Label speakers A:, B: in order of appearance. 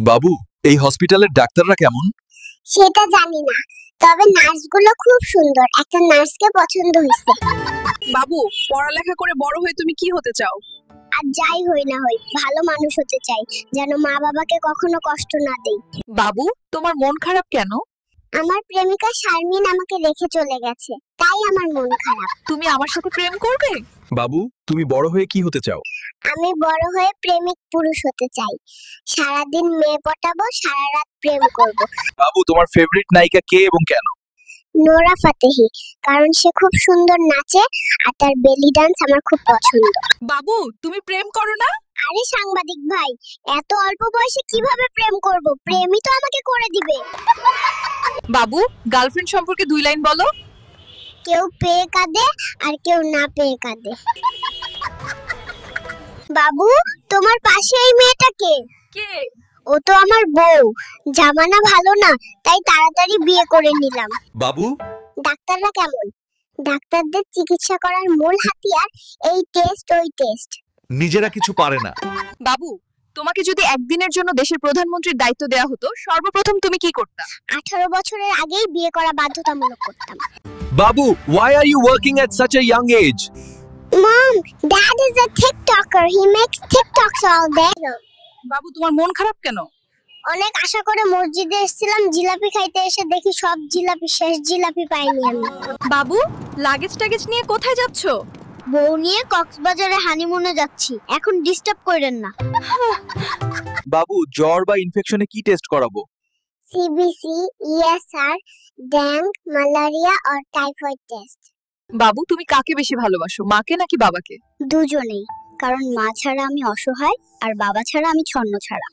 A: বাবু, এই হসপিটালের ডাক্তাররা কেমন?
B: সেটা জানি না, তবে নার্সগুলো খুব সুন্দর। একটা নার্সকে পছন্দ হয়েছে।
C: বাবু, পড়ালেখা করে বড় হয়ে তুমি কি হতে চাও?
B: আর যাই হই না হই, ভালো মানুষ হতে চাই, যেন মা বাবাকে কখনো কষ্ট না দেই।
C: বাবু, তোমার মন খারাপ কেন?
B: আমার প্রেমিকা শারমিন আমাকে রেখে চলে গেছে, তাই আমার মন খারাপ।
C: তুমি আমার সাথে প্রেম করবে?
A: বাবু, তুমি বড় হয়ে কি হতে চাও?
B: আমি বড় হয়ে প্রেমিক পুরুষ হতে চাই। সারাদিন মেয়ে পটাবো, সারা রাত প্রেম করব।
A: বাবু, তোমার ফেভারিট নায়িকা কে এবং কেন?
B: নোরা ফাতেহি, কারণ সে খুব সুন্দর নাচে আর তার বেলি ডান্স আমার খুব পছন্দ।
C: বাবু, তুমি প্রেম করো না?
B: আরে সাংবাদিক ভাই, এত অল্প বয়সে কিভাবে প্রেম করব? প্রেমই তো আমাকে করে দিবে।
C: বাবু, গার্লফ্রেন্ড সম্পর্কে 2 লাইন বলো।
B: কেউ পেয়ে কাঁদে আর কেউ না পেয়ে কাঁদে। বাবু, তোমার পাশে এই মেয়েটা কে?
C: কে?
B: ও তো আমার বউ। জামানা ভালো না, তাই তাড়াতাড়ি বিয়ে করে নিলাম।
A: বাবু,
B: ডাক্তাররা কেমন? ডাক্তারদের চিকিৎসা করার মূল হাতিয়ার এই টেস্ট ওই টেস্ট।
A: নিজেরা কিছু পারে না।
C: বাবু, তোমাকে যদি একদিনের জন্য দেশের প্রধানমন্ত্রীর দায়িত্ব দেয়া হতো, সর্বপ্রথম তুমি কি করতা?
B: 18 বছরের আগেই বিয়ে করা বাধ্যতামূলক করতাম।
A: বাবু, why are you working at such a young age?
B: Mom, Dad is a TikToker. He makes TikToks all day.
C: বাবু, তোমার মন খারাপ কেন?
B: অনেক আশা করে মসজিদে এসেছিলাম জিলাপি খাইতে, এসে দেখি সব জিলাপি শেষ, জিলাপি পাইনি আমি।
C: বাবু, লাগেজ টাগেজ নিয়ে কোথায় যাচ্ছ?
B: বউ নিয়ে কক্সবাজারে হানিমুনে যাচ্ছি, এখন ডিস্টার্ব করেন না।
A: বাবু, জ্বর বা ইনফেকশনে কি টেস্ট করাবো?
B: সিবিসি, ইএসআর, ডেঙ্গ, ম্যালেরিয়া আর টাইফয়েড টেস্ট।
C: বাবু, তুমি কাকে বেশি ভালোবাসো, মাকে নাকি বাবাকে?
B: দুজনেই, কারণ মা ছাড়া আমি অসহায় আর বাবা ছাড়া আমি ছন্নছাড়া।